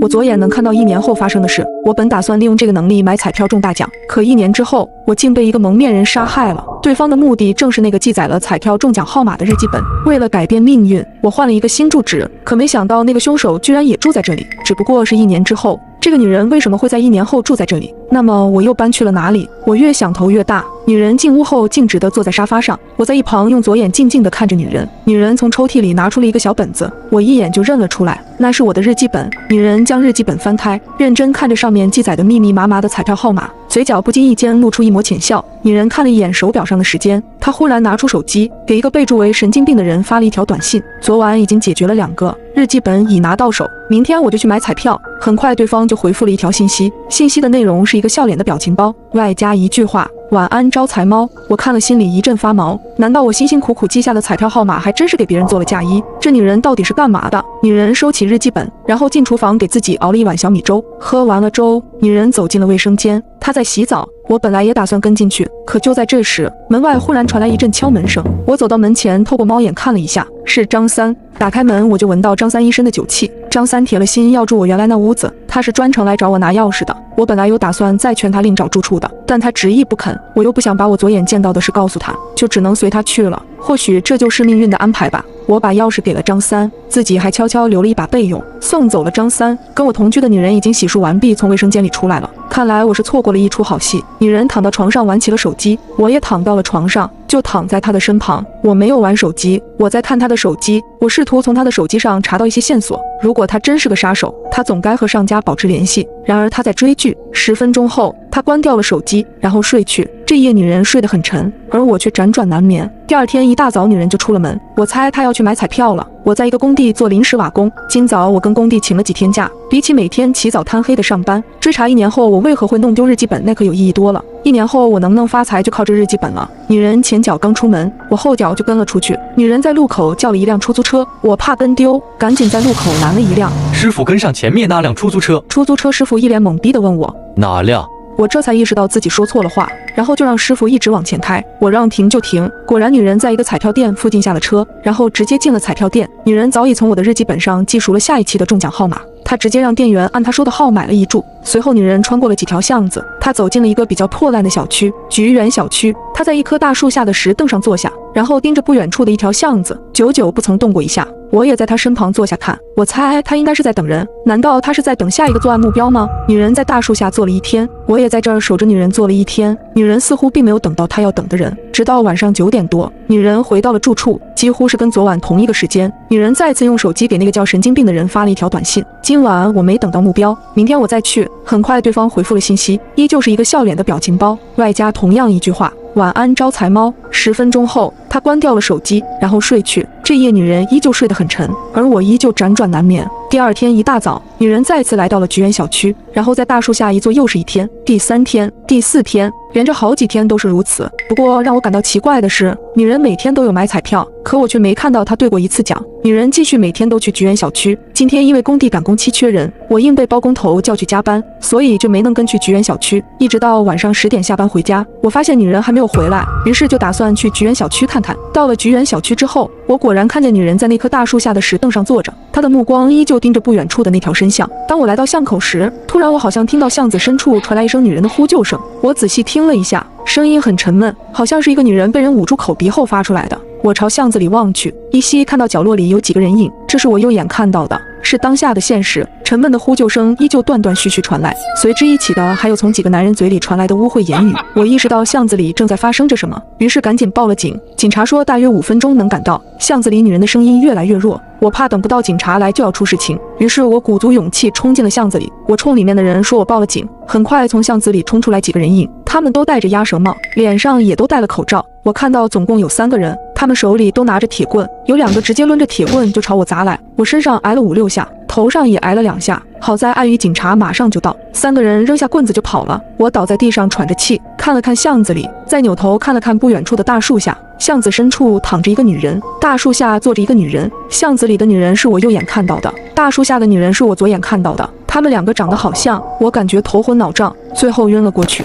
我左眼能看到1年后发生的事。我本打算利用这个能力买彩票中大奖，可1年之后，我竟被一个蒙面人杀害了。对方的目的正是那个记载了彩票中奖号码的日记本。为了改变命运，我换了一个新住址，可没想到那个凶手居然也住在这里，只不过是1年之后。这个女人为什么会在1年后住在这里？那么我又搬去了哪里？我越想头越大。女人进屋后径直地坐在沙发上，我在一旁用左眼静静地看着女人。女人从抽屉里拿出了一个小本子，我一眼就认了出来，那是我的日记本。女人将日记本翻开，认真看着上面记载的密密麻麻的彩票号码，嘴角不经意间露出一抹浅笑。女人看了一眼手表上的时间，她忽然拿出手机，给一个备注为神经病的人发了一条短信：昨晚已经解决了2个，日记本已拿到手，明天我就去买彩票。很快对方就回复了一条信息，信息的内容是一个笑脸的表情包，外加一句话：晚安招财猫。我看了心里一阵发毛，难道我辛辛苦苦记下的彩票号码还真是给别人做了嫁衣？这女人到底是干嘛的？女人收起日记本，然后进厨房给自己熬了一碗小米粥。喝完了粥，女人走进了卫生间，她在洗澡。我本来也打算跟进去，可就在这时，门外忽然传来一阵敲门声。我走到门前，透过猫眼看了一下，是张三。打开门，我就闻到张三一身的酒气。张三铁了心要住我原来那屋子，他是专程来找我拿钥匙的。我本来有打算再劝他另找住处的，但他执意不肯。我又不想把我左眼见到的事告诉他，就只能随他去了。或许这就是命运的安排吧。我把钥匙给了张三，自己还悄悄留了一把备用。送走了张三，跟我同居的女人已经洗漱完毕，从卫生间里出来了。看来我是错过了一出好戏。女人躺到床上玩起了手机，我也躺到了床上，就躺在她的身旁。我没有玩手机，我在看她的手机。我试图从她的手机上查到一些线索。如果她真是个杀手，她总该和上家保持联系。然而她在追剧。10分钟后，她关掉了手机，然后睡去。这夜女人睡得很沉，而我却辗转难眠。第二天一大早，女人就出了门。我猜她要去买彩票了。我在一个工地做临时瓦工，今早我跟工地请了几天假。比起每天起早贪黑的上班，追查1年后我为何会弄丢日记本，那可有意义多了。1年后我能不能发财，就靠这日记本了。女人前脚刚出门，我后脚就跟了出去。女人在路口叫了一辆出租车，我怕跟丢，赶紧在路口拦了一辆。师傅，跟上前面那辆出租车。出租车师傅一脸懵逼地问我哪辆？我这才意识到自己说错了话，然后就让师傅一直往前开。我让停就停，果然女人在一个彩票店附近下了车，然后直接进了彩票店。女人早已从我的日记本上记熟了下一期的中奖号码，她直接让店员按她说的号买了一注。随后女人穿过了几条巷子，她走进了一个比较破烂的小区，菊园小区。她在一棵大树下的石凳上坐下，然后盯着不远处的一条巷子，久久不曾动过一下。我也在她身旁坐下看，我猜她应该是在等人。难道她是在等下一个作案目标吗？女人在大树下坐了1天，我也在这儿守着女人坐了1天。女人似乎并没有等到她要等的人，直到晚上9点多，女人回到了住处，几乎是跟昨晚同一个时间。女人再次用手机给那个叫神经病的人发了一条短信：今晚我没等到目标，明天我再去。很快对方回复了信息，依旧是一个笑脸的表情包，外加同样一句话：晚安招财猫。10分钟后，她关掉了手机，然后睡去。这夜女人依旧睡得很沉，而我依旧辗转难眠。第二天一大早，女人再次来到了菊园小区，然后在大树下一坐又是1天。第3天、第4天，连着好几天都是如此。不过让我感到奇怪的是，女人每天都有买彩票，可我却没看到她兑过1次奖。女人继续每天都去菊园小区。今天因为工地赶工期缺人，我硬被包工头叫去加班，所以就没能跟去菊园小区。一直到晚上10点下班回家，我发现女人还没有回来，于是就打算去菊园小区看看。到了菊园小区之后，我果然看见女人在那棵大树下的石凳上坐着，她的目光依旧盯着不远处的那条深巷。当我来到巷口时，突然我好像听到巷子深处传来一声女人的呼救声。我仔细听了一下，声音很沉闷，好像是一个女人被人捂住口鼻后发出来的。我朝巷子里望去，依稀看到角落里有几个人影，这是我右眼看到的，是当下的现实。沉闷的呼救声依旧断断续续传来，随之一起的还有从几个男人嘴里传来的污秽言语。我意识到巷子里正在发生着什么，于是赶紧报了警。警察说大约5分钟能赶到。巷子里女人的声音越来越弱，我怕等不到警察来就要出事情，于是我鼓足勇气冲进了巷子里。我冲里面的人说我报了警。很快从巷子里冲出来几个人影，他们都戴着鸭舌帽，脸上也都戴了口罩。我看到总共有3个人，他们手里都拿着铁棍，有2个直接抡着铁棍就朝我砸来。我身上挨了5、6下，头上也挨了2下，好在碍于警察马上就到，3个人扔下棍子就跑了。我倒在地上喘着气，看了看巷子里，再扭头看了看不远处的大树下。巷子深处躺着一个女人，大树下坐着一个女人。巷子里的女人是我右眼看到的，大树下的女人是我左眼看到的。她们2个长得好像，我感觉头昏脑胀，最后晕了过去。